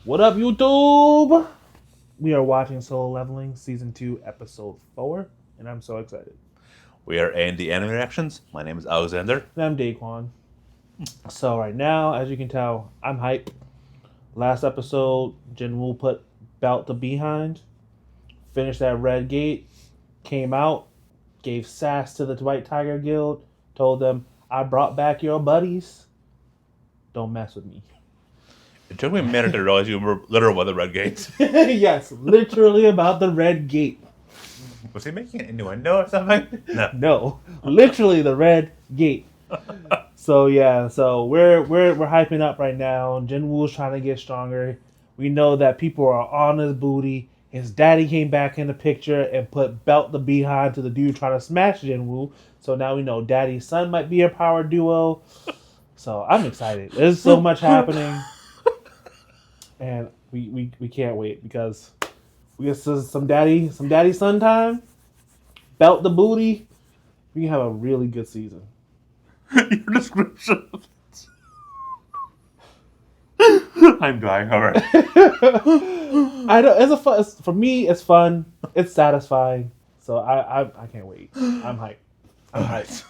What up, YouTube? We are watching Solo Leveling Season 2, Episode 4, and I'm so excited. We are A&D Anime Reactions. My name is Alexander. And I'm Daquan. So right now, as you can tell, I'm hyped. Last episode, jin-woo put belt to behind, finished that red gate, came out, gave sass to the White Tiger Guild, told them, I brought back your buddies. Don't mess with me. It took me a minute to realize you were literal about the Red Gates. Yes, literally about the red gate. Was he making an innuendo or something? No, literally the red gate. So yeah, so we're hyping up right now. Jin-woo's trying to get stronger. We know that people are on his booty. His daddy came back in the picture and put belt the behind to the dude trying to smash Jin-woo. So now we know daddy's son might be a power duo. So I'm excited. There's so much happening, and we can't wait because we get some daddy son time. Belt the booty. We can have a really good season. Your description of it. I'm dying already. I don't. It's a fun. For me, it's fun. It's satisfying. So I can't wait. I'm hyped. I'm hyped.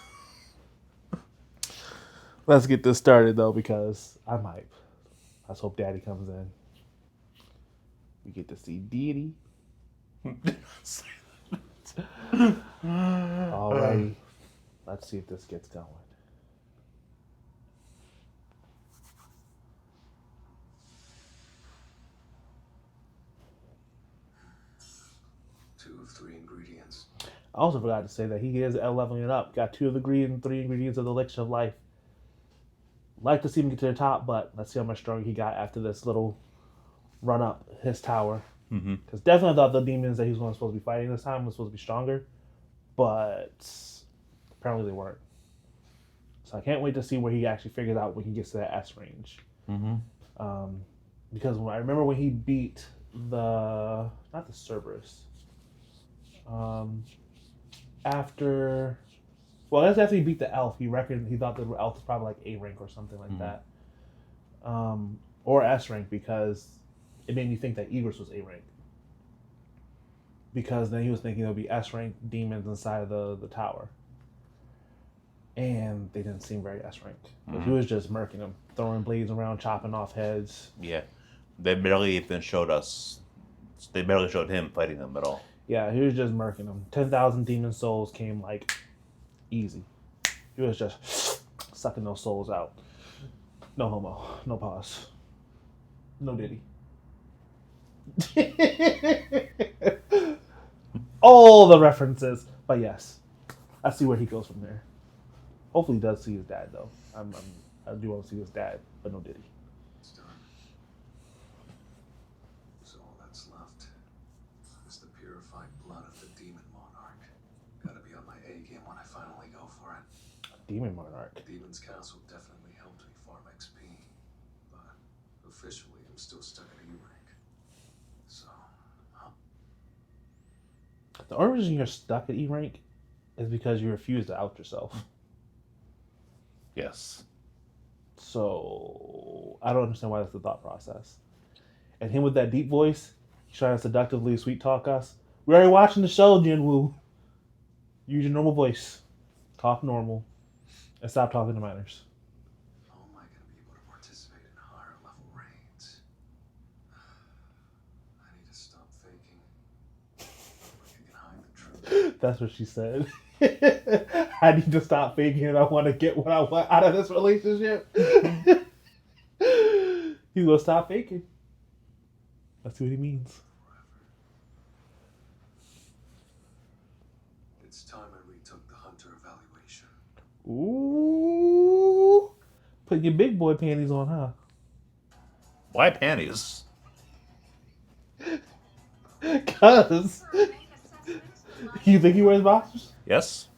Let's get this started though because I'm hyped. Let's hope Daddy comes in. We get to see Didi. Alrighty. Let's see if this gets going. Two of three ingredients. I also forgot to say that he is leveling it up. Got 2 of the three ingredients of the elixir of life. Like to see him get to the top, but let's see how much stronger he got after this little run up his tower. Because definitely thought the demons that he was supposed to be fighting this time was supposed to be stronger, but apparently they weren't. So I can't wait to see where he actually figures out when he gets to that S range. Because I remember when he beat not the Cerberus. After he beat the elf, he thought the elf was probably like A rank or something like that, or S rank, because it made me think that Egress was A rank. Because then he was thinking there would be S rank demons inside of the tower, and they didn't seem very S rank. He was just murking them, throwing blades around, chopping off heads. Yeah. They barely even showed us. They barely showed him fighting them at all. Yeah, he was just murking them. 10,000 demon souls came like easy. He was just sucking those souls out. No homo. No pause. No diddy. All the references. But yes, let's see where he goes from there. Hopefully he does see his dad, though. I do want to see his dad, but no diddy. It's done. So all that's left is the purified blood of the demon monarch. Gotta be on my A game when I finally go for it. Demon monarch. Demon's Castle definitely helped me farm XP, but officially I'm still stuck at E rank. So, The only reason you're stuck at E rank is because you refuse to out yourself. Yes. So I don't understand why that's the thought process. And him with that deep voice, he's trying to seductively sweet talk us. We're already watching the show, Jin-woo. Use your normal voice. Talk normal. And stop talking to minors. how am I gonna be able to participate in higher level raids? I need to stop faking. I can hide the truth. That's what she said. I need to stop faking it. I want to get what I want out of this relationship. He's going to stop faking. That's what he means. It's time I retook the hunter evaluation. Ooh. Put your big boy panties on, huh? Why panties? Because you think he wears boxers? Yes.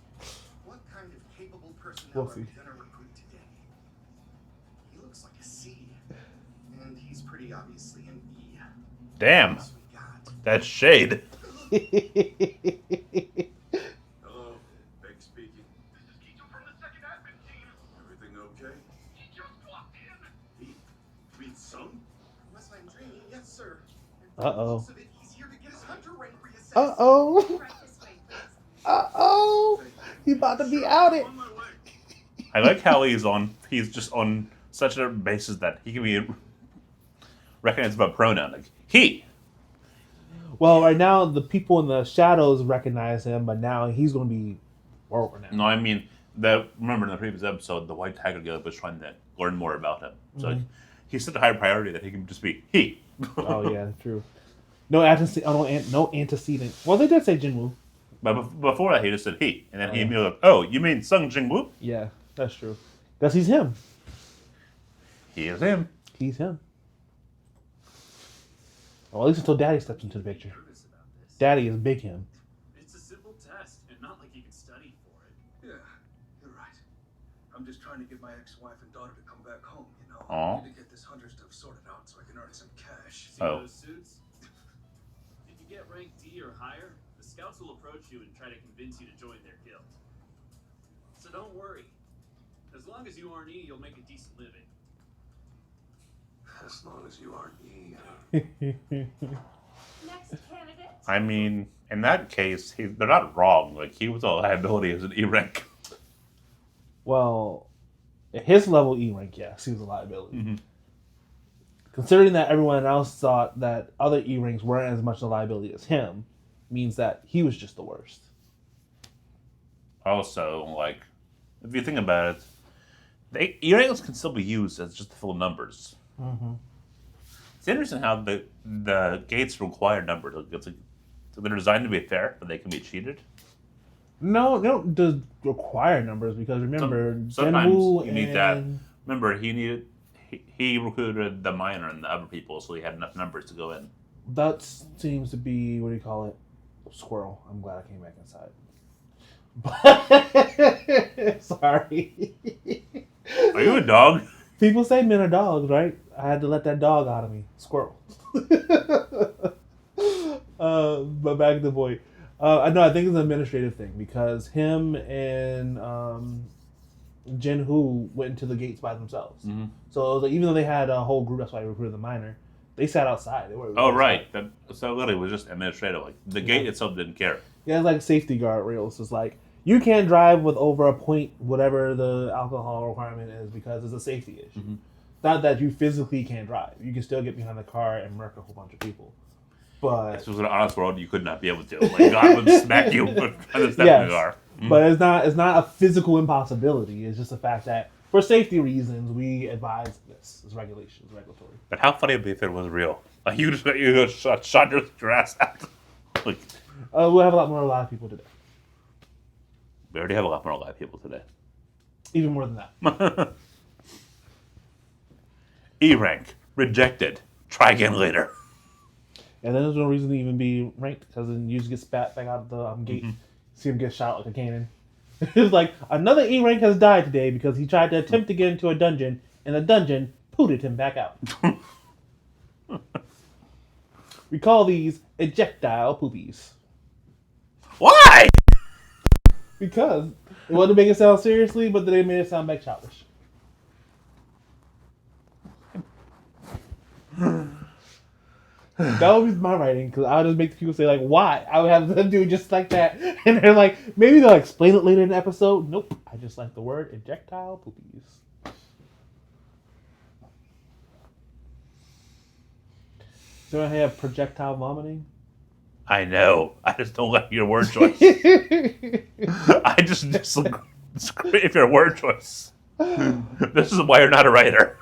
What kind of capable personnel We'll are see. we gonna recruit today? He looks like a C, and he's pretty obviously an E. Damn. What else we got? That's shade. Hello, Beck speaking. This is Kito from the second admin team. Everything okay? He just walked in. He read some? Unless I'm dreaming, Sir, Uh-oh. looks of it, he's here to get his hunter rank reassessed. Uh-oh. Right this way, please. Uh-oh. He about to be outed. On my way. I like how he's just on such a basis that he can be recognized by pronoun. Like, he. Well, right now, the people in the shadows recognize him, but now he's going to be over now. No, I mean, remember in the previous episode, the White Tiger Guild was trying to learn more about him. So Mhm. he's such a high priority that he can just be he. Oh, yeah, true. No antecedent. Well, they did say Jin-woo. But before that, he just said he. And then Oh, he yeah. immediately like, oh, you mean Sung Jin-woo? Yeah, that's true. Because he's him. He is him. He's him. Well, at least until Daddy steps into the picture. Nervous about this. Daddy is big him. It's a simple test, and not like you can study for it. Yeah, you're right. I'm just trying to get my ex-wife and daughter to come back home, you know. Aw. I need to get this hunter stuff sorted out so I can earn some cash. See Oh. those suits? If you get rank D or higher, the scouts will approach you and try to convince you to join their guild. So don't worry. As long as you aren't E, you'll make a decent living. As long as you aren't E. Next candidate. I mean, in that case, they're not wrong. Like, he was a liability as an E rank. Well, at his level E rank, yes, he was a liability. Mhm. Considering that everyone else thought that other E ranks weren't as much a liability as him, means that he was just the worst. Also, like, if you think about it, E ranks can still be used as just to fill numbers. Mm-hmm. It's interesting how the gates require numbers. So they're designed to be fair, but they can be cheated. No, they don't just require numbers because remember, Sometimes Jin-woo you need that. and Remember, he recruited the miner and the other people, so he had enough numbers to go in. that seems to be what do you call it? Squirrel. I'm glad I came back inside. Sorry. Are you a dog? People say men are dogs, right? I had to let that dog out of me. Squirrel. But back to the point. I know. I think it's an administrative thing because him and Jin-woo went into the gates by themselves. Mm-hmm. So it was like, even though they had a whole group, that's why they recruited the miner. They sat outside. They were Oh, right. So literally, it was just administrative. Like the gate itself didn't care. Yeah, it's like safety guard rails. It's like you can't drive with over a point, whatever the alcohol requirement is, because it's a safety issue. Mhm. Not that you physically can't drive. You can still get behind the car and murk a whole bunch of people. But If this was an honest world, you could not be able to. Like God would smack you for trying to step in Yes. the car. Mhm. but it's not a physical impossibility. It's just the fact that for safety reasons we advise this. It's regulations, regulatory. But how funny would it be if it was real? Like you just shot your ass out. Like We'll have a lot more live people today. we already have a lot more live people today. Even more than that. E rank rejected. Try again later. And then there's no reason to even be ranked because then you just get spat back out of the gate. See him get shot like a cannon. It's like another E rank has died today because he tried to attempt to get into a dungeon and the dungeon pooted him back out. We call these ejectile poopies Why? because it wasn't to make it sound seriously, but they made it sound like childish. That would be my writing because I would just make the people say like, "Why?" I would have them do it just like that, and they're like, maybe they'll explain it later in the episode. Nope, I just like the word ejectile poopies. So I have projectile vomiting. I know. I just don't like your word choice. I just disagree with your word choice. This is why you're not a writer.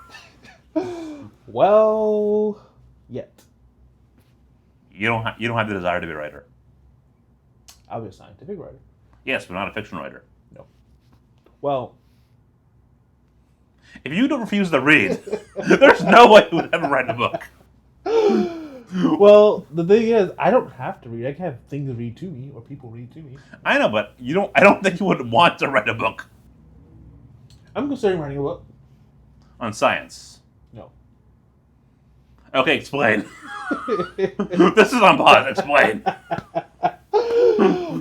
Well, yet You don't have the desire to be a writer. I'll be a scientific writer. Yes, but not a fiction writer. No. Well, If you don't refuse to read, there's no way you would ever write a book. well, the thing is, I don't have to read. I can have things read to me or people read to me. I know, but you don't. I don't think you would want to write a book I'm considering writing a book. on science. No. Okay, explain. This is on pause. Explain.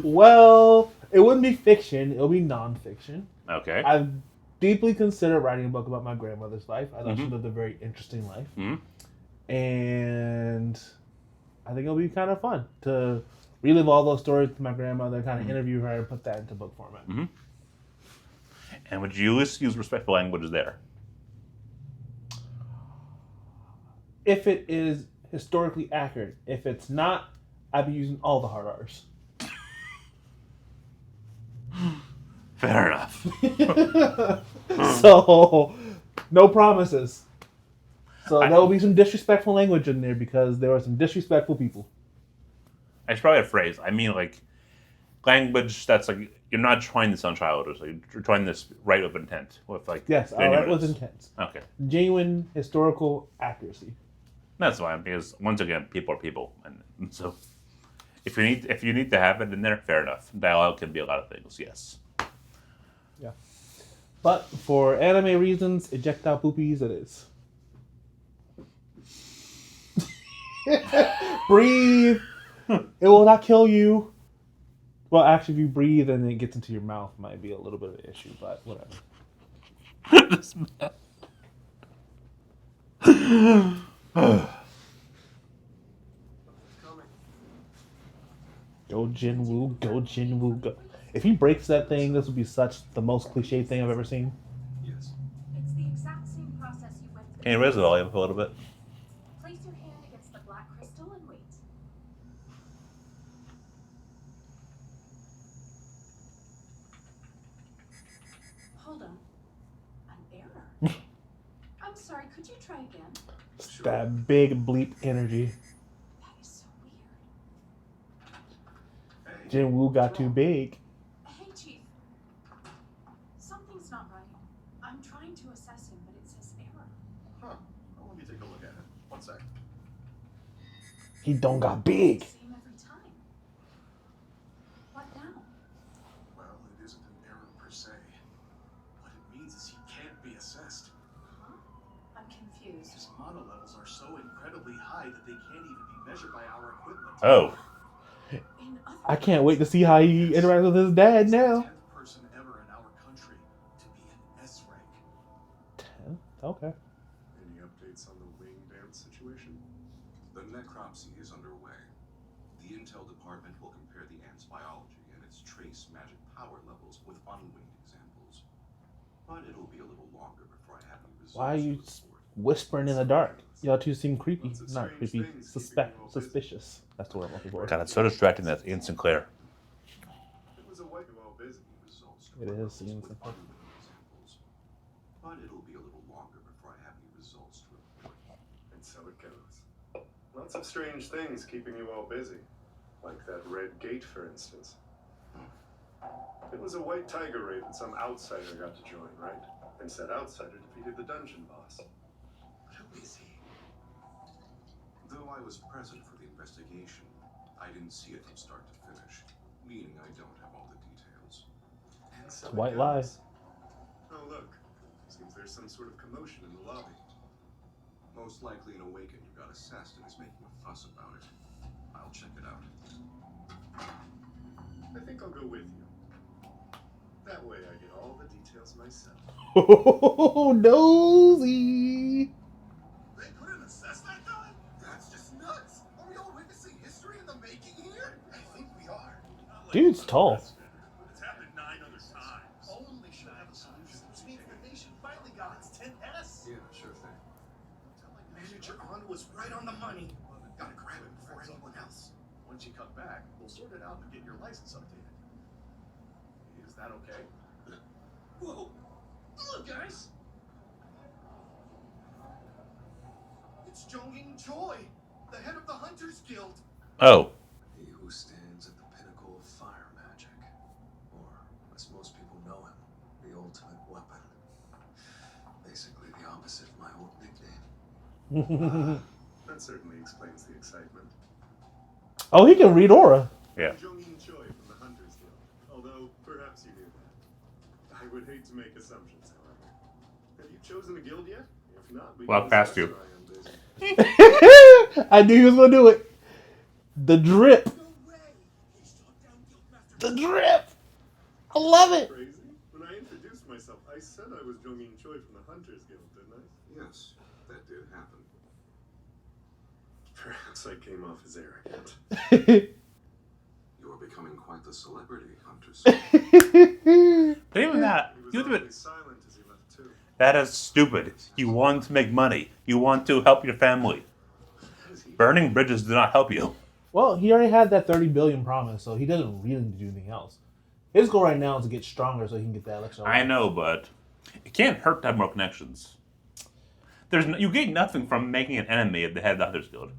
Well, it wouldn't be fiction. It'll be nonfiction. Okay. I've deeply considered writing a book about my grandmother's life. I thought she lived a very interesting life. Mhm. And I think it'll be kind of fun to relive all those stories with my grandmother, kind of interview her, and put that into book format. Mm-hmm. And would you use respectful language there? If it is historically accurate. If it's not, I'd be using all the hard R's. Fair enough. So, no promises. So there will be some disrespectful language in there because there are some disrespectful people. I should probably have phrase. I mean, like, language that's like, you're not trying this on childish. Like, you're trying this right with intent. With, like, Yes, all right with intent. Okay. Genuine historical accuracy. That's fine, because once again, people are people. And so, if you need to have it in there, fair enough. Dialogue can be a lot of things, yes. Yeah. But for anime reasons, ejectile poopies it is. Breathe. It will not kill you. Well, actually, if you breathe and it gets into your mouth, it might be a little bit of an issue, but whatever. This man. Go Jin-woo, go Jin-woo, go. If he breaks that thing, this would be such the most cliche thing I've ever seen. Yes. It's the exact same process you went through. Can you raise the volume a little bit? Place your hand against the black crystal and wait. Hold on. An error. I'm sorry, could you try again? Sure. That big bleep energy. That is so weird. Hey, Jin-woo got too big. Hey, Chief. Something's not right. I'm trying to assess him, but it says error. Huh. Well, let me take a look at it. One sec. He don't got big. Same every time. What now? Well, it isn't an error per se. What it means is he can't be assessed. Huh? I'm confused. His mono levels are so incredibly high that they can't even be measured by our equipment. Oh. In other I can't wait to see how he interacts with his dad He's the now. 10th person ever in our country to be an S rank. 10? Okay. Any updates on the wing dance situation? The necropsy is underway. The intel department will compare the ant's biology and its trace magic power levels with unwinged examples. But it'll be a little longer before I have any results. Why are you to report. whispering in the dark? Y'all two seem creepy. Lots of Not strange creepy. things keeping you all busy. Suspicious. That's the word I'm looking for. God, it's so distracting that Ian Sinclair. It was a white well busy results. to It report is, with Ian unwinged Sinclair. examples. But it'll be a little longer before I have any results to report. And so it goes. Lots of strange things keeping you all busy. Like that red gate, for instance. It was a white tiger raid that some outsider got to join, right? And said outsider defeated the dungeon boss. Who is he? Though I was present for the investigation, I didn't see it from start to finish, meaning I don't have all the details. And so it White lie. goes. Oh, look. Seems there's some sort of commotion in the lobby. Most likely an awakened who got assessed and is making a fuss about it. I'll check it out. I think I'll go with you. That way I get all the details myself. Oh, nosy. They put an assessment guy? That's just nuts. Are we all witnessing history in the making here? I think we are. Dude's tall. It's happened 9 other times. Only should have a solution. Which means the nation finally got its 10th S. Yeah, sure thing. Manager On was right on the money. Gotta grab it before anyone else. Once you come back, we'll sort it out and get your license updated. Is that okay? Whoa! Look, guys! It's Jongin Choi, the head of the Hunters Guild. Oh. He who stands at the pinnacle of fire magic. Or, as most people know him, the ultimate weapon. Basically the opposite of my old nickname. That certainly explains the excitement. Oh, he can read aura. Yeah. Jongin Choi from the Hunters Guild. Although, perhaps you knew that. I would hate to make assumptions, however. Have you chosen a guild yet? If not, we Walk can past discuss you. where I am busy. I knew he was gonna do it. The drip. The drip. I love it. Crazy? When I introduced myself, I said I was Jongin Choi from the Hunters Guild, didn't I? Yes, that did happen. Perhaps I came off as arrogant. You're becoming quite the celebrity, Hunter. But even that, He was you think of awfully it, silent as he left too. that is stupid. You want to make money. You want to help your family. Burning bridges do not help you. Well, he already had that 30 billion promise, so he doesn't really need to do anything else. His goal right now is to get stronger so he can get that election. I know, but it can't hurt to have more connections. You gain nothing from making an enemy at the head of the Hunters Guild.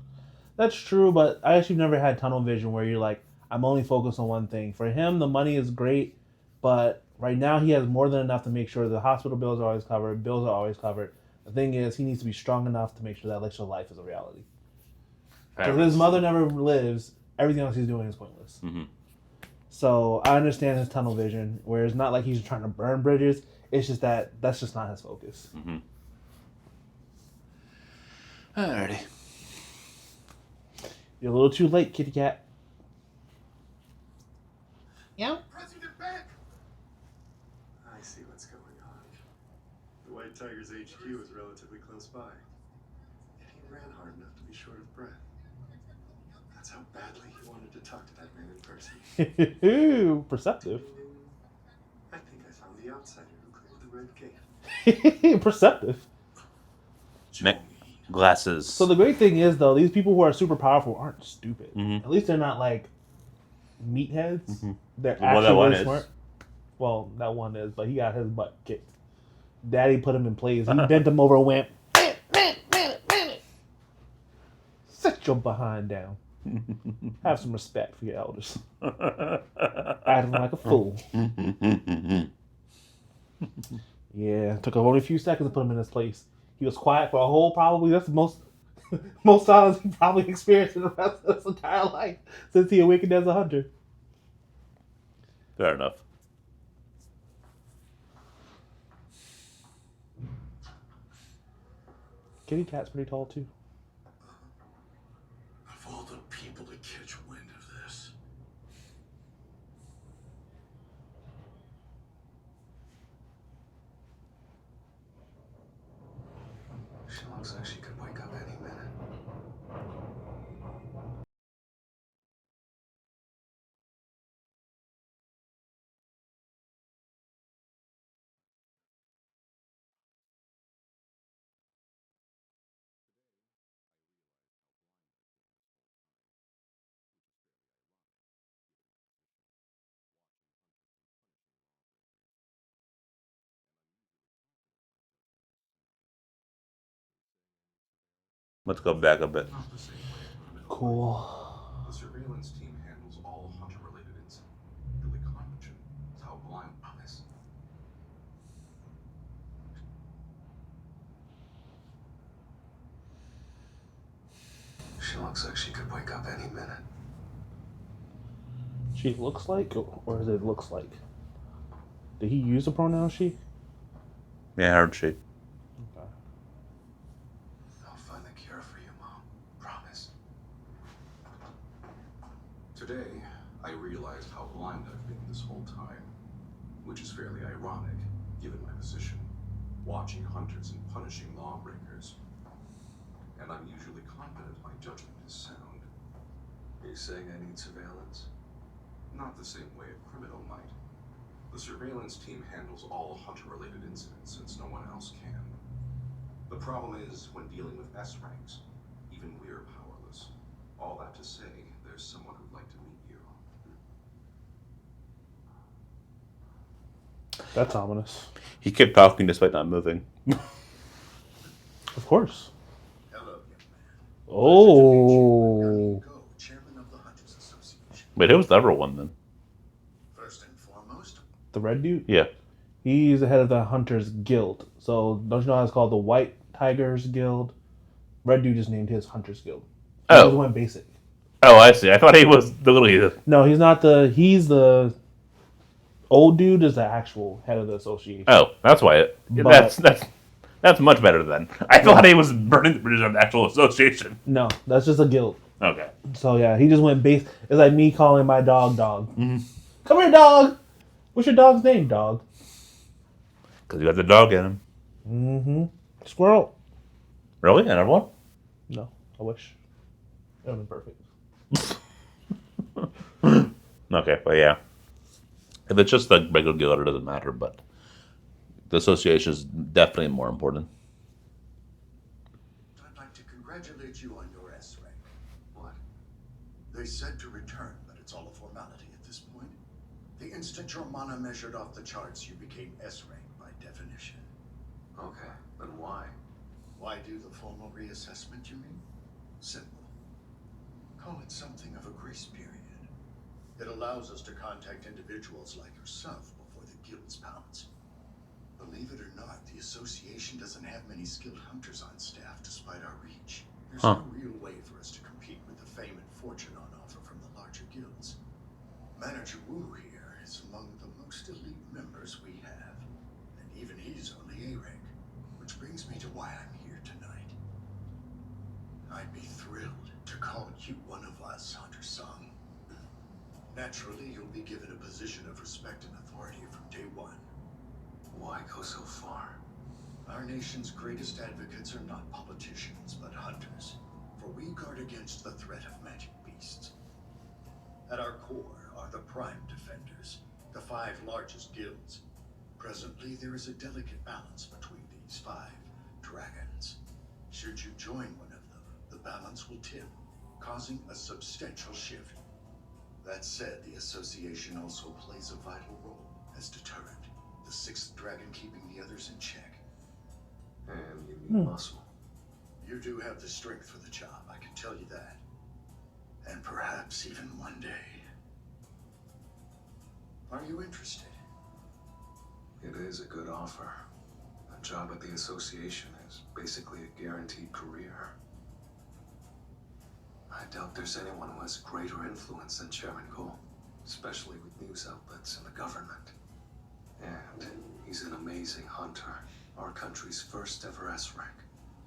That's true, but I actually never had tunnel vision where you're like, I'm only focused on one thing. For him, the money is great, but right now he has more than enough to make sure the hospital bills are always covered, bills are always covered. The thing is, he needs to be strong enough to make sure that elixir of life is a reality. Because his mother never lives, everything else he's doing is pointless. Mm-hmm. So I understand his tunnel vision, where it's not like he's trying to burn bridges. It's just that's just not his focus. Mm-hmm. Alrighty. You're a little too late, kitty cat. Yeah. President Beck! I see what's going on. The White Tiger's HQ is relatively close by. Yet he ran hard enough to be short of breath. That's how badly he wanted to talk to that man in person. Perceptive. I think I found the outsider who cleared the red gate. Perceptive. Glasses. So the great thing is, though, these people who are super powerful aren't stupid. Mm-hmm. At least they're not like meatheads. Mm-hmm. They're Well, that actually one really is. smart. Well, that one is, but he got his butt kicked. Daddy put him in place. He bent him over and went, man it. Sit your behind down. Have some respect for your elders. Acting like a fool. Yeah, took only a few seconds to put him in his place. He was quiet for a whole, probably, that's the most silence he probably experienced in the rest of his entire life since he awakened as a hunter. Fair enough. Kitty Cat's pretty tall, too. Of all the people to catch wind of this. She looks like she could wake up any minute. Let's go back a bit. Not the same way a criminal Cool. might. The surveillance team handles all hunter-related incidents. Billy Carpenter is how blind promise. She looks like she could wake up any minute. She looks like, or is it looks like? Did he use the pronoun she? Yeah, I heard she. Okay. I'll find the cure for you, Mom. Promise. Today, I realized how blind I've been this whole time, which is fairly ironic, given my position, watching hunters and punishing lawbreakers. And I'm usually confident my judgment is sound. Are you saying I need surveillance? Not the same way a criminal might. The surveillance team handles all hunter-related incidents since no one else can. The problem is, when dealing with S ranks, even we're powerless. All that to say, there's someone who'd like to meet you. That's ominous. He kept talking despite not moving. Of course. Hello, young man. Oh. Go, chairman of the Hunters Association. Wait, who was the other one then? First and foremost, The red dude? Yeah. He's the head of the Hunters Guild. So, don't you know how it's called the White Tigers Guild? Red dude just named his Hunters Guild. He just went basic. Oh, I see. I thought he was literally. No, he's not he's the old dude is the actual head of the association. Oh, that's why that's much better then. I thought he was burning the bridges of the actual association. No, that's just a guild. Okay. So yeah, he just went base. It's like me calling my dog. Mm-hmm. Come here, dog. What's your dog's name, dog? Because you got the dog in him. Mm-hmm. Squirrel. Really? Another one? No, I wish. That would have been perfect. Okay, but yeah. If it's just the regular guild, it doesn't matter, but the association is definitely more important. I'd like to congratulate you on your S rank. What? They said to return, but it's all a formality at this point. The instant your mana measured off the charts, you became S rank by definition. Okay, but why? Why do the formal reassessment, you mean? Simple. Call it something of a grace period. It allows us to contact individuals like yourself before the guilds pounce. Believe it or not, the association doesn't have many skilled hunters on staff despite our reach. There's no real way for us to compete with the fame and fortune on offer from the larger guilds. Manager Wu here is among the most elite members we have, and even he's only A rank, which brings me to why I'm here tonight. I'd be thrilled to call you one of us, Hunter-san. Naturally, you'll be given a position of respect and authority from day one. Why go so far? Our nation's greatest advocates are not politicians, but hunters, for we guard against the threat of magic beasts. At our core are the Prime Defenders, the 5 largest guilds. Presently, there is a delicate balance between these 5 dragons. Should you join one of them, the balance will tip, causing a substantial shift. That said, the association also plays a vital role as deterrent, the 6th dragon keeping the others in check. And you need muscle. You do have the strength for the job, I can tell you that. And perhaps even one day. Are you interested? It is a good offer. A job at the association is basically a guaranteed career. I doubt there's anyone who has greater influence than Chairman Cole, especially with news outlets and the government. And he's an amazing hunter, our country's first ever S rank.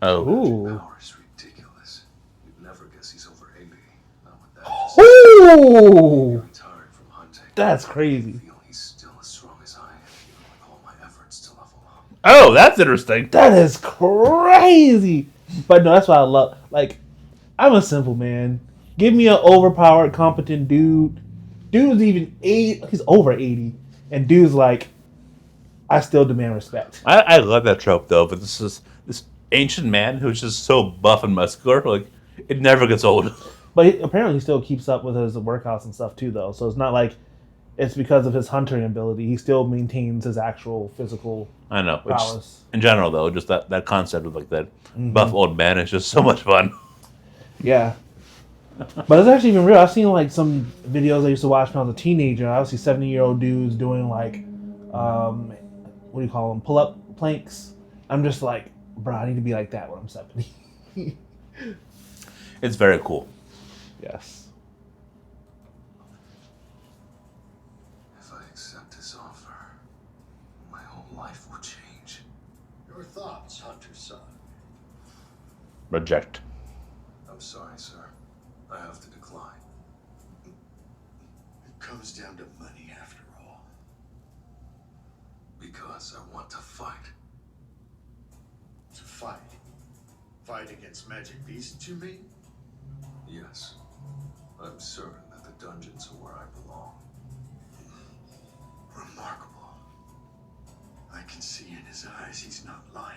Oh. Ooh. Power is ridiculous. You'd never guess he's over 80. Not with that. Ooh. I'm tired from hunting. That's crazy. I feel he's still as strong as I am, even with all my efforts to level up. Oh, that's interesting. That is crazy. But no, that's what I love. Like, I'm a simple man. Give me an overpowered, competent dude. Dude's even 80. He's over 80. And dude's like, I still demand respect. I love that trope though, but this ancient man who's just so buff and muscular, like it never gets old. But apparently he still keeps up with his workouts and stuff too, though. So it's not like it's because of his hunting ability. He still maintains his actual physical I know. prowess. Just, in general though, just that concept of like that buff old man is just so much fun. Yeah. But it's actually even real. I've seen like some videos I used to watch when I was a teenager. I would see 70-year-old dudes doing like, what do you call them? Pull-up planks. I'm just like, bro, I need to be like that when I'm 70. It's very cool. Yes. If I accept this offer, my whole life will change. Your thoughts, Hunter-san? Reject. I'm sorry, sir. I have to decline. It comes down to money after all. Because I want to fight. To fight? Fight against magic beasts, you mean? Yes. I'm certain that the dungeons are where I belong. Remarkable. I can see in his eyes he's not lying.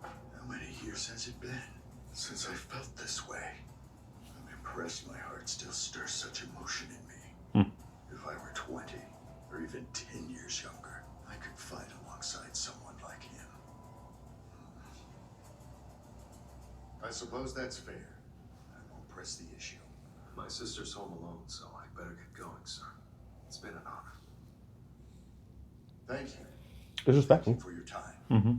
How many years has it been since I felt this way? I'm impressed my heart still stirs such emotion in me. If I were 20, or even 10 years younger, I could fight alongside someone like him. I suppose that's fair. I won't press the issue. My sister's home alone, so I better get going, sir. It's been an honor. Thank you. Disrespectful. For your time. Mm-hmm.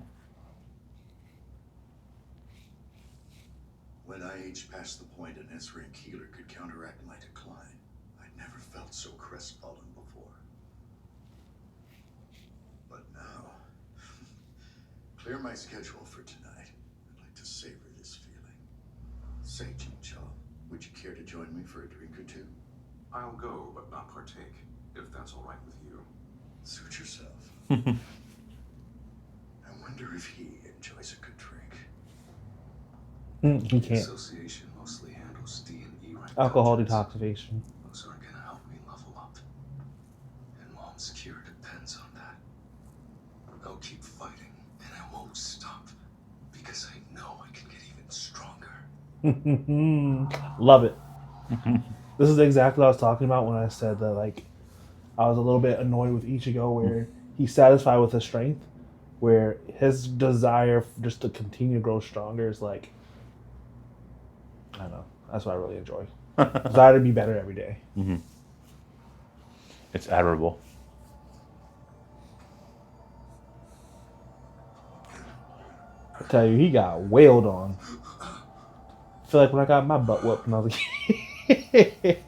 When I aged past the point an S-rank healer could counteract my decline, I'd never felt so crestfallen before. But now, clear my schedule for tonight. I'd like to savor this feeling. Say, Jin-Cho, would you care to join me for a drink or two? I'll go, but not partake, if that's all right with you. Suit yourself. I wonder if he enjoys a good drink. He The can't. association mostly handles D&D Alcohol dungeons. detoxification. Those aren't gonna help me level up. And Mom's cure depends on that. I'll keep fighting, and I won't stop. Because I know I can get even stronger. Love it. This is exactly what I was talking about when I said that, like, I was a little bit annoyed with Ichigo, where he's satisfied with his strength, where his desire just to continue to grow stronger is like, I don't know. That's what I really enjoy. Desire to be better every day. It's admirable. I tell you, he got wailed on. I feel like when I got my butt whooped when I was a kid.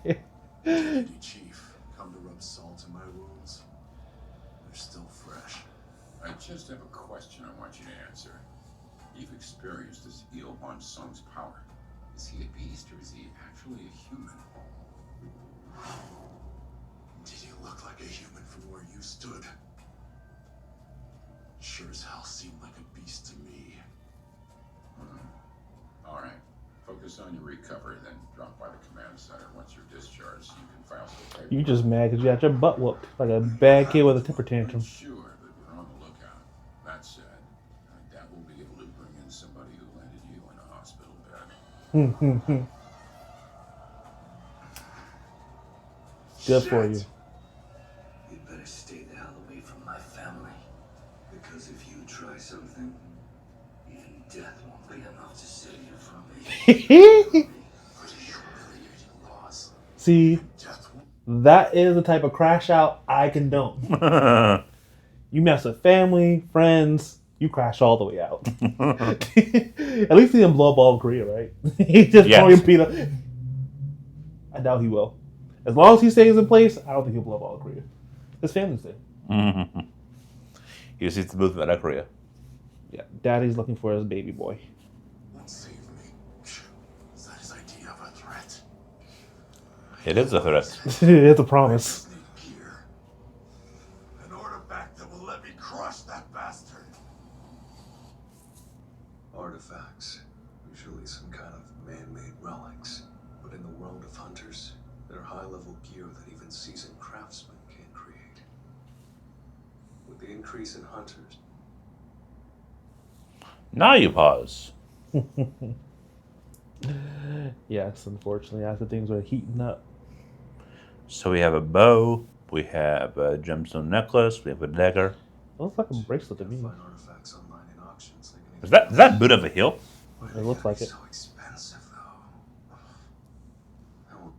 Deputy Chief, come to rub salt in my wounds. They're still fresh. I just have a question I want you to answer. You've experienced this Ilhan Sung's power. Is he a beast or is he actually a human? Did he look like a human from where you stood? Sure as hell seemed like a beast to me. All right. Focus on your recovery, then drop by the command center once you're discharged so you can file some paperwork. You just mad because you got your butt whooped like a bad kid with a temper tantrum. Sure, but we're on the lookout. That said, I doubt we'll be able to bring in somebody who landed you in a hospital bed. Good for you. You'd better stay the hell away from my family. Because if you try something, even death won't be enough to save you from me. Pretty humiliating loss. See, Death that is the type of crash out I condone. You mess with family, friends, you crash all the way out. At least he didn't blow up all of Korea, right? He just Yes. throwing Peter. I doubt he will. As long as he stays in place, I don't think he'll blow up all of Korea. His family's there. He just needs to move out of Korea. Yeah, Daddy's looking for his baby boy. won't save me. Is that his idea of a threat? It is a threat. It's a promise. Need gear. An artifact that will let me crush that bastard. Artifacts. Usually some kind of man-made relics. But in the world of hunters, they're high-level gear that even seasoned craftsmen can't create. With the increase in hunters, Now you pause. Yes, unfortunately, as the things are heating up. So we have a bow, we have a gemstone necklace, we have a dagger. Looks like a bracelet to you can me. find artifacts online in auctions. They can Is even that boot of a heel? Why It do they looks gotta like be it. So expensive, though. How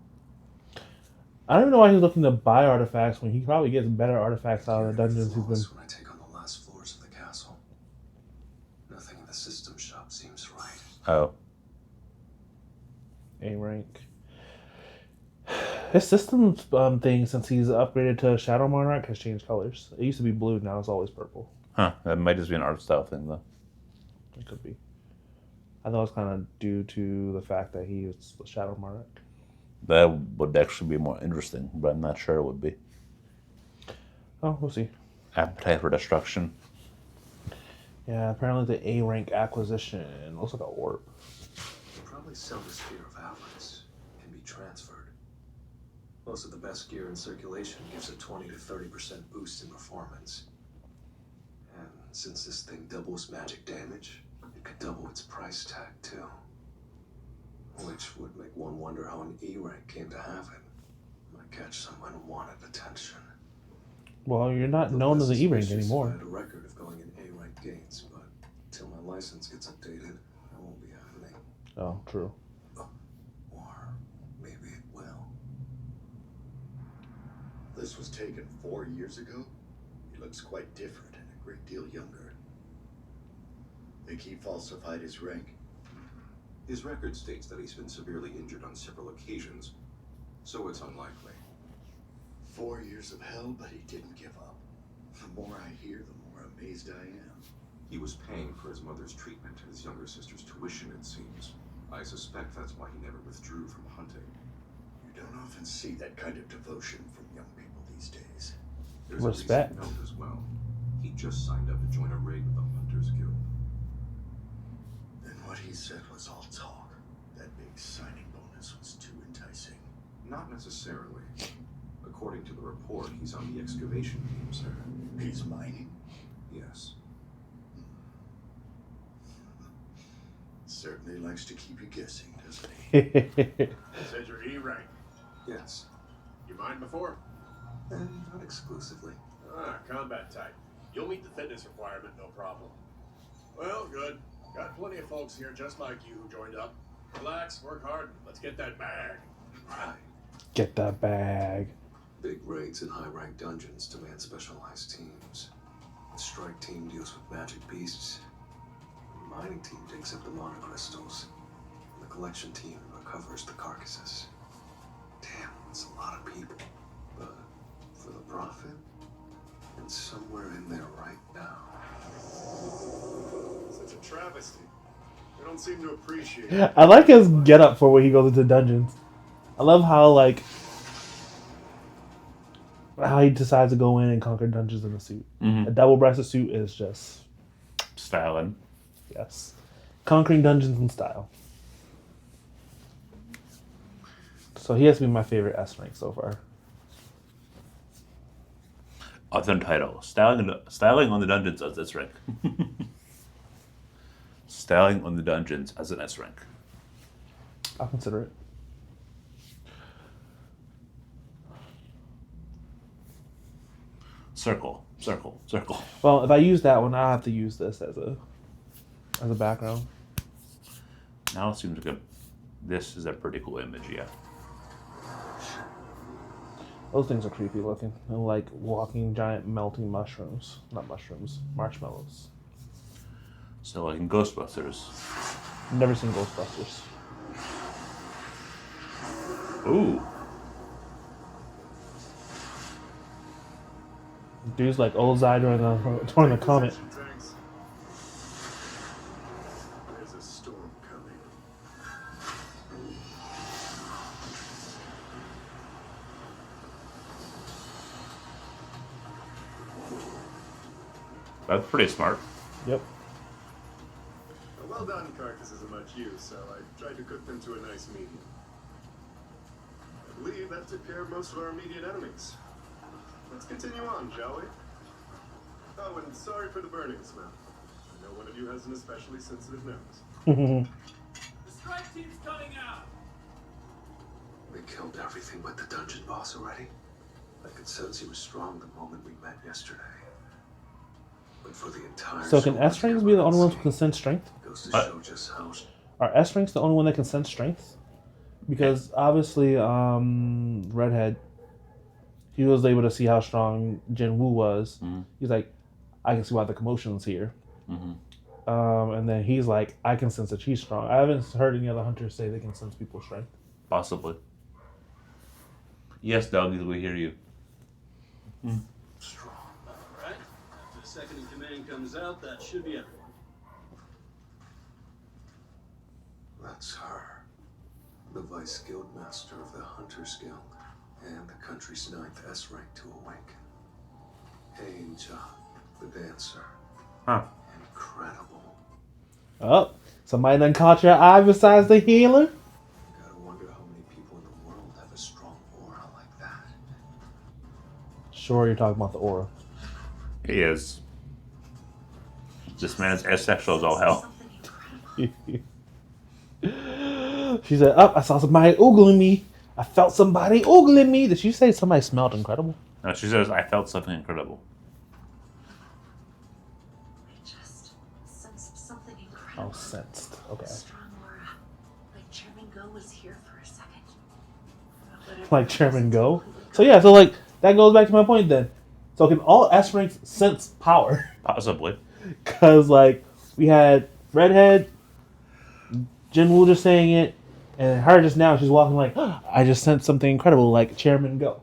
I don't even know why he's looking to buy artifacts when he probably gets better artifacts out of the dungeons he's been. flawless when I take on the last floors of the castle. Nothing in the system shop seems right. Oh. A rank. His system thing, since he's upgraded to Shadow Monarch, has changed colors. It used to be blue, now it's always purple. Huh. That might just be an art style thing, though. It could be. I thought it was kind of due to the fact that he was the Shadow Monarch. That would actually be more interesting, but I'm not sure it would be. Oh, we'll see. Appetite for destruction. Yeah, apparently the A rank acquisition looks like a orb. They probably sell the Sphere of Avarice. Can be transferred. Most of the best gear in circulation gives a 20 to 30% boost in performance. And since this thing doubles magic damage, it could double its price tag too. Which would make one wonder how an E rank came to have it. Might catch someone who wanted attention. Well, you're not known as an E rank I anymore. had a record of going in A rank gates, but until my license gets updated, that won't be happening. Oh, true. Or maybe it will. This was taken 4 years ago. He looks quite different and a great deal younger. Think he falsified his rank? His record states that he's been severely injured on several occasions, so it's unlikely. 4 years of hell, but he didn't give up. The more I hear, the more amazed I am. He was paying for his mother's treatment and his younger sister's tuition, it seems. I suspect that's why he never withdrew from hunting. You don't often see that kind of devotion from young people these days. There's Respect. a recent note as well. He just signed up to join a raid with the Hunters Guild. Then what he said was all talk. That big signing bonus was too enticing. Not necessarily. According to the report, he's on the excavation team, sir. He's mining. Yes. Certainly likes to keep you guessing, doesn't he? Said your E rank. Yes. You mined before? And not exclusively. Combat type. You'll meet the fitness requirement, no problem. Well, good. Got plenty of folks here just like you who joined up. Relax, work hard. Let's get that bag. Right. Get that bag. Big raids in high-ranked dungeons demand specialized teams. The strike team deals with magic beasts. The mining team digs up the mana crystals. And the collection team recovers the carcasses. Damn, that's a lot of people. But for the profit, and somewhere in there right now. Such a travesty. They don't seem to appreciate it. I like his get up for when he goes into dungeons. I love how how he decides to go in and conquer dungeons in a suit. Mm-hmm. A double-breasted suit is just Styling. yes, conquering dungeons in style. So he has to be my favorite S rank so far. Other title. Styling on the dungeons as S rank. Styling on the dungeons as an S rank. I'll consider it. Circle. Well, if I use that one, I have to use this as a background. Now it seems like this is a pretty cool image, yeah. Those things are creepy looking. They're like walking giant melting mushrooms. Not mushrooms, marshmallows. So like in Ghostbusters. Never seen Ghostbusters. Ooh. Dude's like Ozai during the comet. Thanks. There's a storm coming. That's pretty smart. Yep. A well-done carcass isn't much use, so I tried to cook them to a nice medium. I believe that took care of most of our immediate enemies. Let's continue on, shall we? Oh, and sorry for the burning smell. I know one of you has an especially sensitive nose. The strike team's coming out. They killed everything but the dungeon boss already. I could sense he was strong the moment we met yesterday. But for the entire So can S ranks be the only ones who can sense strength? goes to show just how Are S ranks the only one that can sense strength? Because obviously, Redhead, he was able to see how strong Jin-woo was. Mm-hmm. He's like, I can see why the commotion's here. Mm-hmm. And then he's like, I can sense that she's strong. I haven't heard any other hunters say they can sense people's strength. Possibly. Yes, doggies, we hear you. strong. All right. After the second in command comes out, that should be everyone. That's her. The Vice Guild Master of the Hunters Guild and the country's 9th S rank to awaken. Angel, the dancer. Huh. Incredible. Oh, somebody done caught your eye besides the healer? Gotta wonder how many people in the world have a strong aura like that. Sure, you're talking about the aura. He is. This man is asexual as all hell. She said, I saw somebody oogling me. I felt somebody oogling me. Did she say somebody smelled incredible? No, she says, I felt something incredible. I just sensed something incredible. Oh, sensed. Okay. A strong aura. Like Chairman Go was here for a second. Whatever Like it Chairman was, Go? it's completely So yeah, so like, that goes back to my point then. So can all S ranks sense power? Possibly. Because, like, we had Redhead, Jin-woo just saying it, and her just now, she's walking like, oh, I just sensed something incredible, like Chairman Go.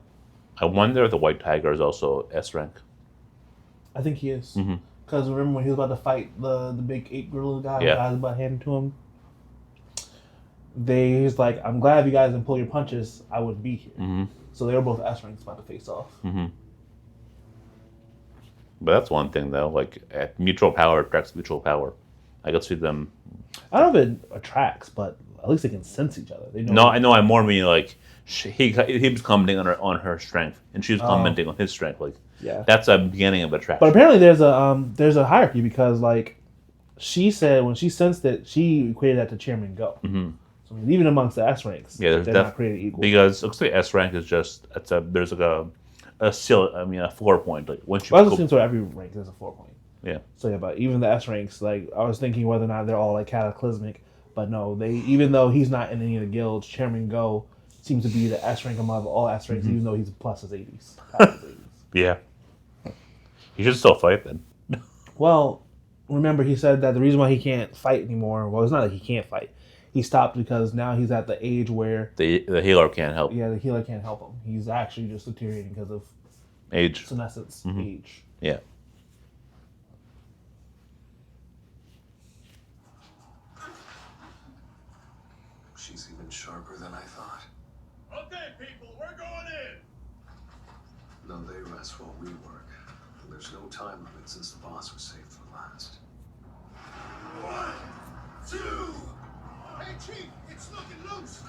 I wonder if the White Tiger is also S rank. I think he is. Mm-hmm. Because remember when he was about to fight the big ape gorilla guy, Yeah. the guy was about handed to him? He's like, I'm glad you guys didn't pull your punches, I wouldn't be here. Mm-hmm. So they were both S ranks about to face off. Mm-hmm. But that's one thing, though. Like, mutual power attracts mutual power. I could see them. I don't know if it attracts, but at least they can sense each other. They know. No, I know. I more mean like he was commenting on her strength, and she was commenting on his strength. Like, Yeah. that's a beginning of attraction. But apparently there's a hierarchy because like she said when she sensed it, she equated that to Chairman Go. Mm-hmm. So I mean, even amongst the S ranks, Yeah, they're not created equal. Because it looks like S rank is just there's like a 4 point. Like once you Well, I was assuming every rank there's a 4 point. Yeah. So yeah, but even the S ranks, like I was thinking whether or not they're all like cataclysmic, but no, they even though he's not in any of the guilds, Chairman Go seems to be the S rank among all S ranks, even though he's plus his 80s. Yeah. He should still fight then. Well, remember he said that the reason why he can't fight anymore, well, it's not that he can't fight. He stopped because now he's at the age where The healer can't help. yeah, the healer can't help him. He's actually just deteriorating because of Age. senescence, age. Yeah. She's even sharper than I thought. Okay, people, we're going in. No, they rest while we work. And there's no time limit since the boss was saved for last. 1, 2. Hey, Chief, it's looking loose.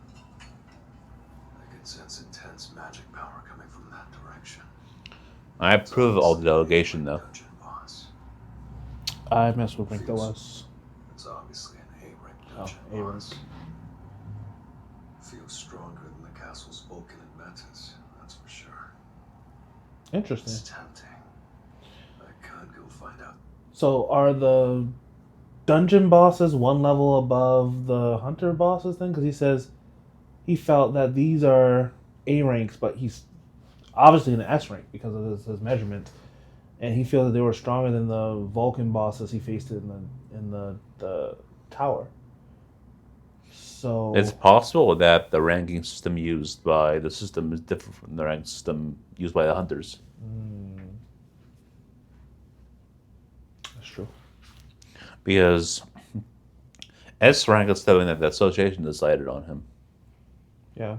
I can sense intense magic power coming from that direction. I approve of all the delegation though. Dungeon boss. I messed with rank that was. It's obviously an A-rank Oh, dungeon A-rank. boss. Feels stronger than the castle's Vulcan and Metis, that's for sure. Interesting. It's tempting. I could go find out. So are the dungeon bosses one level above the hunter bosses then? Because he says he felt that these are A ranks, but he's obviously in an S rank because of his measurement, and he feels that they were stronger than the Vulcan bosses he faced in the tower. So It's possible that the ranking system used by the system is different from the ranking system used by the hunters. That's true. Because S rank is something that the association decided on him. Yeah.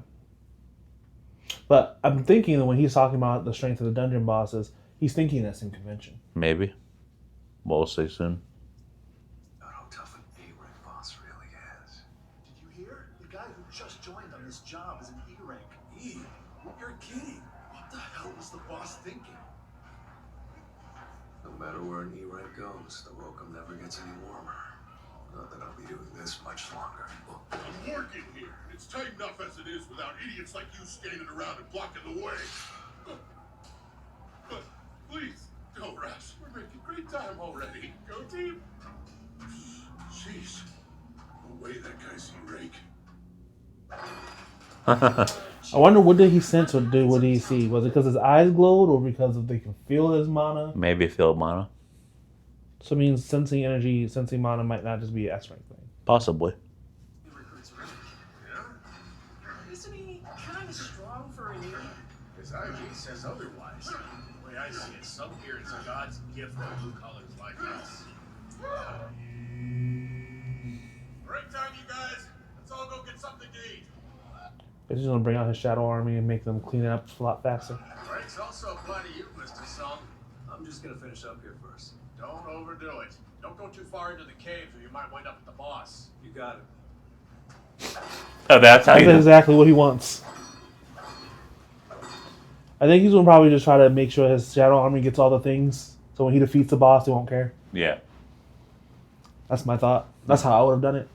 But I'm thinking that when he's talking about the strength of the dungeon bosses, he's thinking that's in convention. Maybe. We'll see soon. About how tough an A-rank boss really is. Did you hear? The guy who just joined on this job is an E rank. E, you're kidding. What the hell was the boss thinking? No matter where an E-rank goes, the welcome never gets any warmer. Not that I'll be doing this much longer. I'm working here. It's tight enough as it is without idiots like you standing around and blocking the way. But please, don't rush. We're making great time already. Go team. Jeez. No way that guy's E-rank. I wonder what did he sense or what did he see? Was it because his eyes glowed or because they can feel his mana? Maybe Phil Mana. So it means sensing energy, sensing mana might not just be an S rank thing. Possibly. Isn't he kind of strong for an E? His IG says otherwise. The way I see it, some here is God's gift to blue collars like us. Break time, you guys. Let's all go get something to eat. He's just gonna bring out his shadow army and make them clean it up a lot faster. Breaks also apply to you, Mr. Song. I'm just gonna finish up here first. Don't overdo it. Don't go too far into the caves or you might wind up with the boss. You got it. Oh, that's how That's you exactly what he wants. I think he's gonna probably just try to make sure his shadow army gets all the things, so when he defeats the boss, he won't care. Yeah. That's my thought. That's how I would have done it.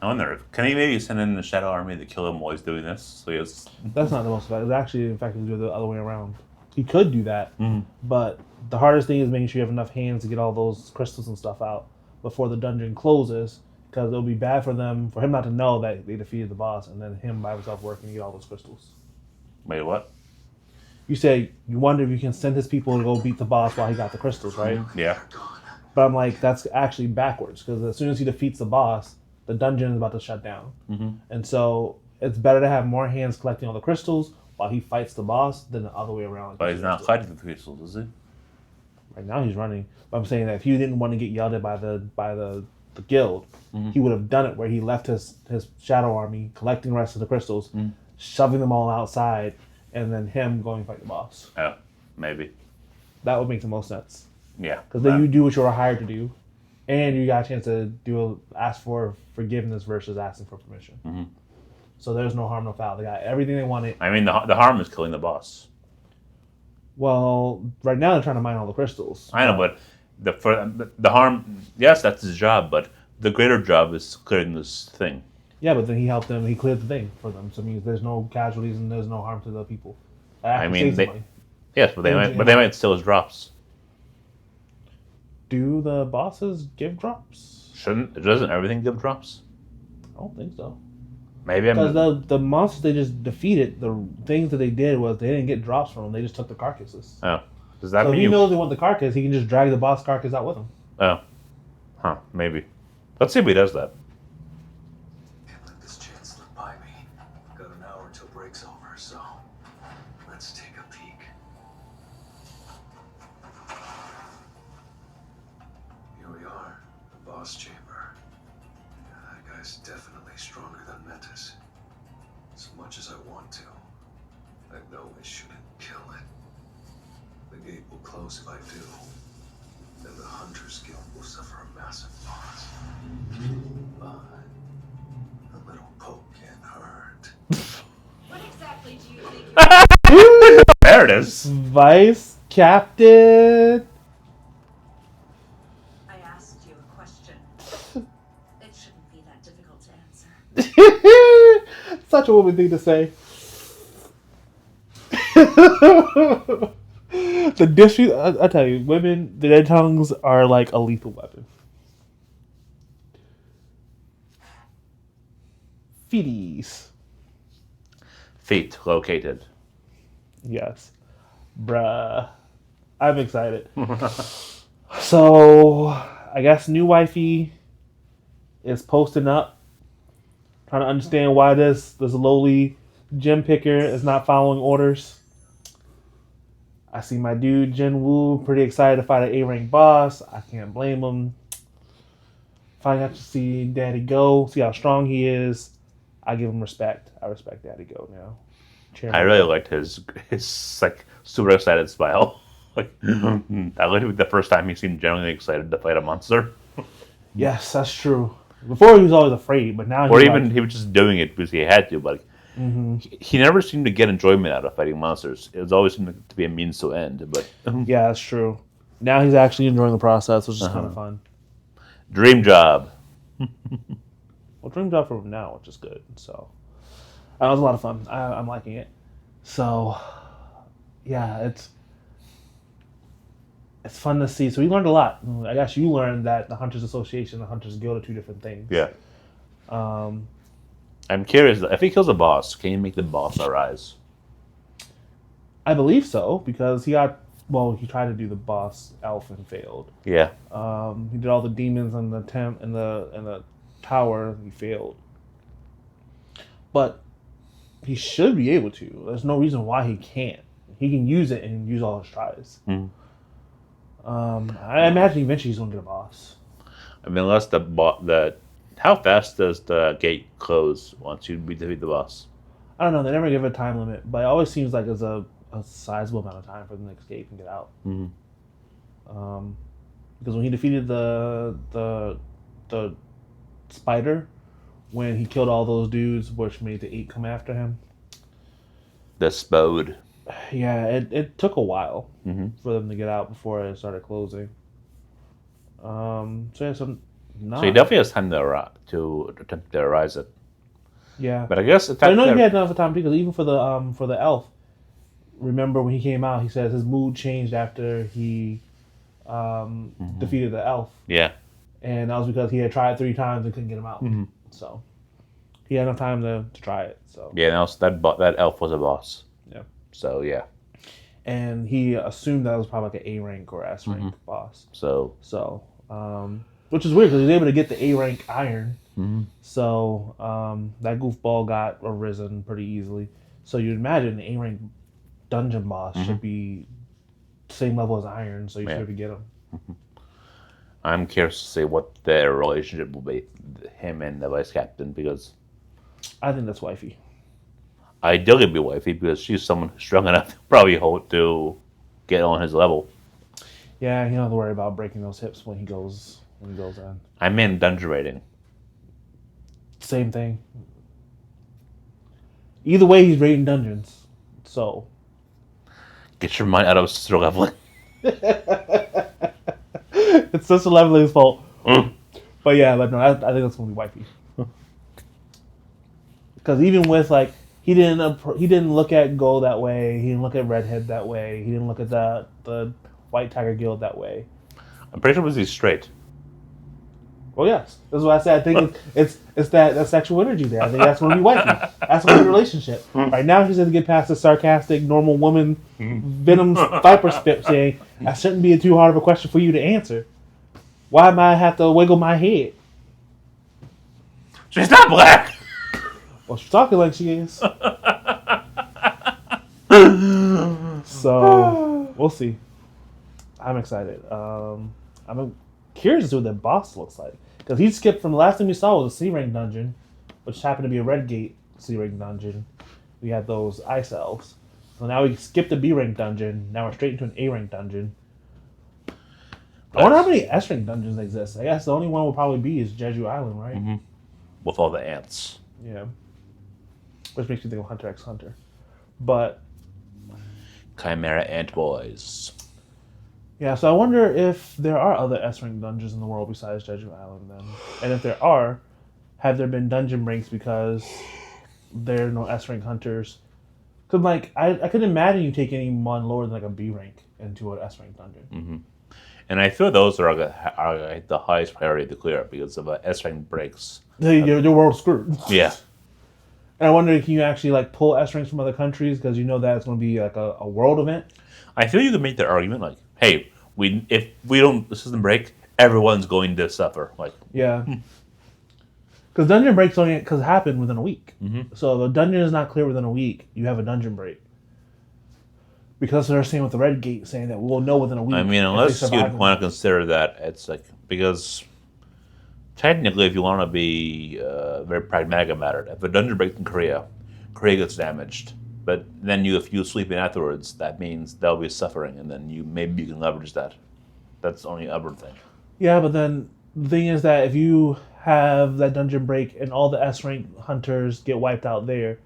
I wonder, can he maybe send in the Shadow Army to kill him while he's doing this? So he has... That's not the most effective. Actually, in fact, he could do it the other way around. He could do that, Mhm. but the hardest thing is making sure you have enough hands to get all those crystals and stuff out before the dungeon closes, because it'll be bad for him not to know that they defeated the boss, and then him by himself working to get all those crystals. Wait, what? You say you wonder if you can send his people to go beat the boss while he got the crystals, right? Yeah. But I'm like, that's actually backwards, because as soon as he defeats the boss, the dungeon is about to shut down. Mm-hmm. And so it's better to have more hands collecting all the crystals while he fights the boss than the other way around. But he's not fighting the crystals, is he? Right now he's running. But I'm saying that if he didn't want to get yelled at by the guild, he would have done it where he left his shadow army collecting the rest of the crystals, shoving them all outside, and then him going to fight the boss. Oh, maybe. That would make the most sense. Yeah. Because then you do what you were hired to do. and you got a chance to ask for forgiveness versus asking for permission. Mhm. So there's no harm, no foul. They got everything they wanted. I mean, the harm is killing the boss. Well, right now they're trying to mine all the crystals. I know, but the harm, yes, that's his job, but the greater job is clearing this thing. Yeah, but then he helped them. He cleared the thing for them. So it means there's no casualties and there's no harm to the people. That I actually mean, saves they, money. yes, but they might steal his drops. Do the bosses give drops? Doesn't everything give drops? I don't think so. Maybe I'm. Because the monsters they just defeated, the things that they did was they didn't get drops from them. They just took the carcasses. Oh, does that So if mean he knows they want the carcass, he can just drag the boss carcass out with him. Oh, huh? Maybe. Let's see if he does that. Can't let this chance slip by me. Got an hour till break's over, so let's take a peek. Here we are, the boss chamber. That guy's definitely stronger than Metis. As much as I want to, I know I shouldn't kill it. The gate will close if I do. Then the Hunter's Guild will suffer a massive loss. But a little poke can't hurt. What exactly do you think you're... There it is. Vice Captain. I asked you a question. It shouldn't be that difficult to answer. Such a woman thing to say. The disrespect, I tell you, women, their tongues are like a lethal weapon. Feeties. Feet located. Yes. Bruh. I'm excited. So, I guess new wifey is posting up, trying to understand why this lowly gem picker is not following orders. I see my dude Jin-woo pretty excited to fight an A-rank boss. I can't blame him. Finally got to see Daddy go, see how strong he is. I give him respect. I respect Daddy go now. I really liked his like super excited smile. Like I liked it the first time he seemed genuinely excited to fight a monster. Yes, that's true. Before he was always afraid, but now Or he's even like, he was just doing it because he had to. But he never seemed to get enjoyment out of fighting monsters. It was always seemed to be a means to end. But yeah, that's true. Now he's actually enjoying the process, which is kind of fun. dream job. Well, dream job for him now, which is good. So that was a lot of fun. I'm liking it. So yeah, it's fun to see. So we learned a lot. I guess you learned that the Hunters Association and the Hunters Guild are two different things. Yeah. Um, I'm curious. If he kills a boss, can he make the boss arise? I believe so because he tried to do the boss elf and failed. Yeah. He did all the demons in the in the tower. He failed, but he should be able to. There's no reason why he can't. He can use it and use all his tries. Mhm. I imagine eventually he's gonna get a boss. I mean, unless how fast does the gate close once you defeat the boss? I don't know. They never give a time limit, but it always seems like there's a sizable amount of time for the next gate can get out. Mm-hmm. Because when he defeated the spider, when he killed all those dudes, which made the 8 come after him. The Spode. Yeah, it took a while Mm-hmm. for them to get out before it started closing. So yeah, So he definitely has time to attempt to arise it. yeah. But I guess I know he had enough time because even for the elf, remember when he came out, he says his mood changed after he defeated the elf, Yeah. and that was because he had tried 3 times and couldn't get him out. Mm-hmm. So he had enough time to try it. So Yeah, and also that elf was a boss. Yeah. So yeah. and he assumed that was probably like an A rank or S rank boss. So So which is weird because he was able to get the A rank iron. Mhm. So that goofball got arisen pretty easily. So you'd imagine the A rank dungeon boss should be same level as iron, so you should be get him. I'm curious to see what their relationship will be, him and the vice captain, because I think that's wifey. ideally it'd be wifey because she's someone who's strong enough to probably hold to get on his level. Yeah, you don't have to worry about breaking those hips when he goes when he goes in. I mean dungeon rating. Same thing. Either way, he's raiding dungeons. So. Get your mind out of sister leveling. It's Sister Leveling's fault. Mm. But yeah, but no, I think that's gonna be wifey. Because even with like, he didn't look at Gold that way. He didn't look at Redhead that way. He didn't look at the White Tiger Guild that way. I'm pretty sure he's straight. Well, yes, that's what I said. I think it's that sexual energy there. I think that's gonna be wifey. That's gonna be the relationship. Right now, she's gonna get past the sarcastic, normal woman, venom viper spit saying, "That shouldn't be too hard of a question for you to answer. Why might I have to wiggle my head?" She's not black. Well, she's talking like she is. So we'll see. I'm excited. I'm curious to see what the boss looks like, because he skipped from the last thing we saw was a C rank dungeon, which happened to be a Red Gate C rank dungeon. We had those ice elves. So now we skipped the B rank dungeon. Now we're straight into an A rank dungeon. I wonder how many S rank dungeons exist. I guess the only one will probably be is Jeju Island, right? Mm-hmm. With all the ants. Yeah. Which makes me think of Hunter x Hunter. But Chimera ant boys. yeah, so I wonder if there are other S-rank dungeons in the world besides Jeju Island then. And if there are, have there been dungeon breaks because there are no S-rank hunters? Because, like, I couldn't imagine you take anyone lower than, like, a B rank into an S-rank dungeon. Mm-hmm. And I feel those are the highest priority to clear because of S-rank breaks. Your world's screwed. Yeah. And I wonder if you actually, like, pull S-ranks from other countries because you know that it's going to be, like, a world event. I feel you could make that argument, like, hey, if we don't, the system break, everyone's going to suffer. Like, yeah. Because dungeon breaks only happen within a week. Mm-hmm. So if a dungeon is not clear within a week, you have a dungeon break. Because they're saying with the Red Gate, saying that we'll know within a week. I mean, unless you'd want to consider that, it's like, because technically, if you want to be very pragmatic about it, if a dungeon breaks in Korea gets damaged. But then if you sleep in afterwards, that means there'll be suffering, and then maybe you can leverage that. That's the only other thing. Yeah, but then the thing is that if you have that dungeon break and all the S-rank hunters get wiped out there,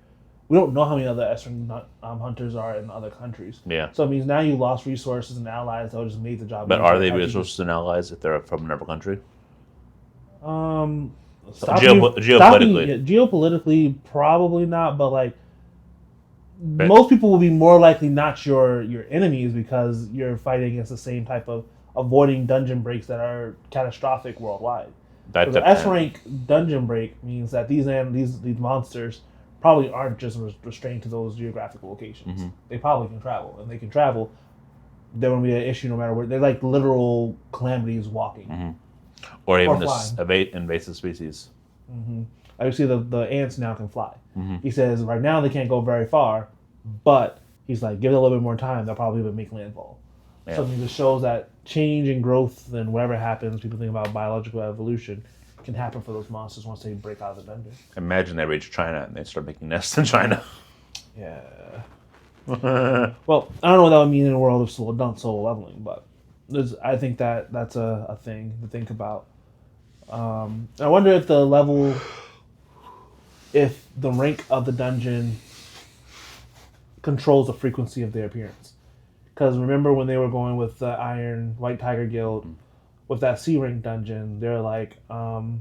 we don't know how many other S-rank hunters are in other countries. Yeah. So it means now you lost resources and allies that would just made the job. But are they resources and allies if they're from another country? Geopolitically, probably not. But like, most people will be more likely not your enemies because you're fighting against the same type of avoiding dungeon breaks that are catastrophic worldwide. The S-rank dungeon break means that these monsters probably aren't just restrained to those geographical locations. Mm-hmm. They probably can travel, and they can travel. There won't be an issue no matter where. They're like literal calamities walking. Mm-hmm. Or even this invasive species. Mm-hmm. I see the ants now can fly. Mm-hmm. He says right now they can't go very far, but he's like, give it a little bit more time, they'll probably make landfall. Yeah. Something that shows that change and growth and whatever happens, people think about biological evolution, can happen for those monsters once they break out of the dungeon. Imagine they reach China and they start making nests in China. Yeah. Well, I don't know what that would mean in a world of solo leveling, but I think that's a thing to think about. I wonder if the rank of the dungeon controls the frequency of their appearance. Because remember when they were going with the Iron White Tiger Guild with that C rank dungeon, they're like, it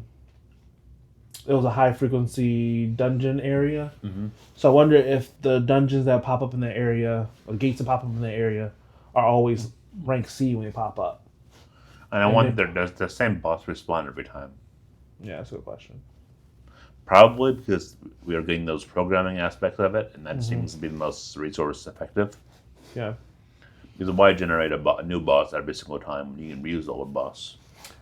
was a high frequency dungeon area. Mm-hmm. So I wonder if the dungeons that pop up in the area, or gates that pop up in the area, are always rank C when they pop up. And I wonder, does the same boss respawn every time? Yeah, that's a good question. Probably because we are getting those programming aspects of it, and that seems to be the most resource effective. Yeah. Because why generate a new boss every single time when you can reuse the old boss?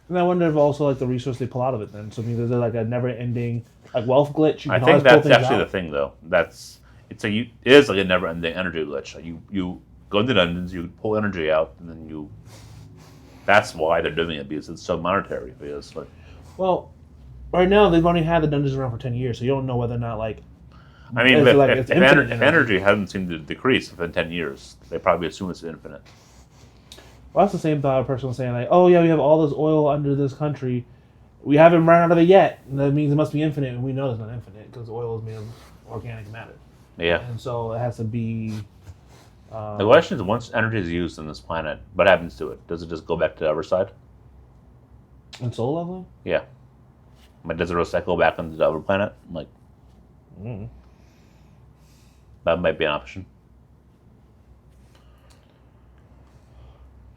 And I wonder if also like the resource they pull out of it then. So I mean, there's like a never-ending like wealth glitch. I think that's actually the thing, though. It is like a never-ending energy glitch. Like you go into dungeons, you pull energy out, and then you. That's why they're doing it, because it's so monetary. Because well, right now they've only had the dungeons around for 10 years, so you don't know whether or not like. I mean, if energy hasn't seemed to decrease within 10 years, they probably assume it's infinite. Well, that's the same thought a person was saying, like, oh yeah, we have all this oil under this country. We haven't run out of it yet. And that means it must be infinite, and we know it's not infinite because oil is made of organic matter. Yeah. And so it has to be... The question is, once energy is used on this planet, what happens to it? Does it just go back to the other side? In soul level? Yeah. Like, does it recycle back into the other planet? Like, that might be an option.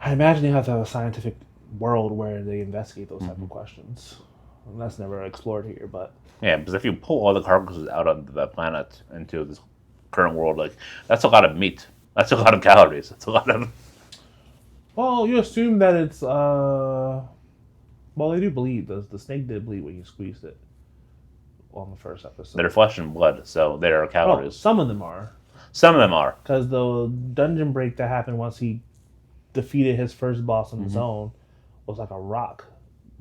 I imagine you have to have a scientific world where they investigate those type of questions. And that's never explored here, but... Yeah, because if you pull all the carcasses out of the planet into this current world, like, that's a lot of meat. That's a lot of calories. That's a lot of... Well, you assume that it's... Well, they do bleed. The snake did bleed when you squeezed it on the first episode. They're flesh and blood, so there are Oh, calories. some of them are. Some of them are. Because the dungeon break that happened once he defeated his first boss on his own was like a rock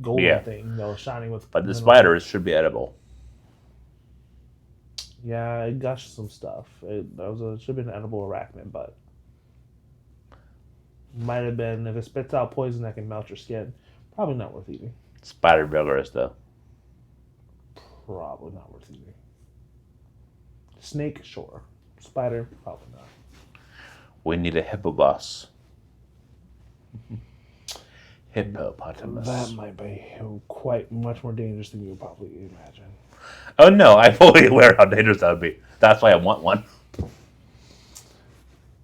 golden thing that was shining with... But the spiders should be edible. Yeah, it gushed some stuff. It should have been an edible arachnid, but might have been, if it spits out poison that can melt your skin, probably not worth eating. Spider vigorous, though. Probably not worth eating. Snake, sure. Spider, probably not. We need a hippo boss. Hippopotamus. That might be quite much more dangerous than you would probably imagine. Oh no, I'm fully aware how dangerous that would be. That's why I want one.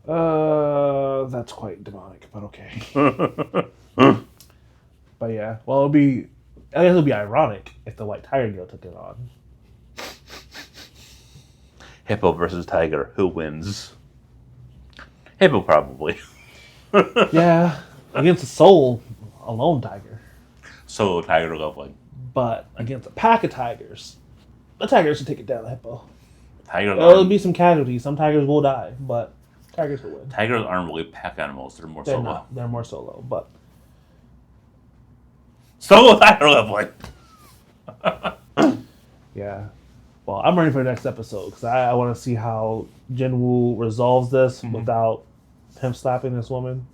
That's quite demonic, but okay. But yeah, well, I guess it'll be ironic if the white tiger girl took it on. Hippo versus tiger. Who wins? Hippo, probably. Yeah, against a soul, a lone tiger. Solo tiger leveling. But against a pack of tigers, the tigers should take it down the hippo. Tigers There'll aren't, be some casualties. Some tigers will die, but tigers will win. tigers aren't really pack animals. They're more They're solo. not. They're more solo, but Solo tiger leveling. yeah. Well, I'm ready for the next episode because I want to see how Jin-woo resolves this without him slapping this woman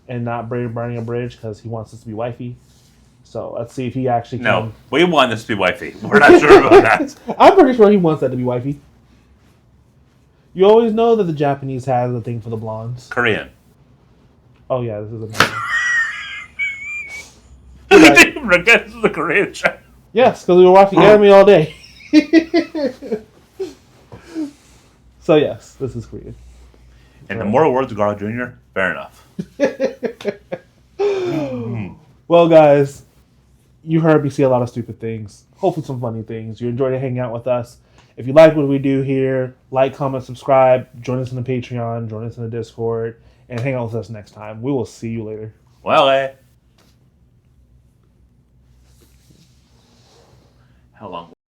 and not burning a bridge because he wants this to be wifey. So let's see if he actually can. No, we want this to be wifey. We're not sure about that. I'm pretty sure he wants that to be wifey. You always know that the Japanese has a thing for the blondes. Korean. Oh yeah, this is a Did you forget this is the Korean show? Yes, because we were watching anime all day. So yes, this is Korean. And the more words of Carl Jr., fair enough. Well, guys, you heard me say a lot of stupid things. Hopefully some funny things. You enjoyed hanging out with us. If you like what we do here, like, comment, subscribe, join us in the Patreon, join us in the Discord, and hang out with us next time. We will see you later. Well, how long?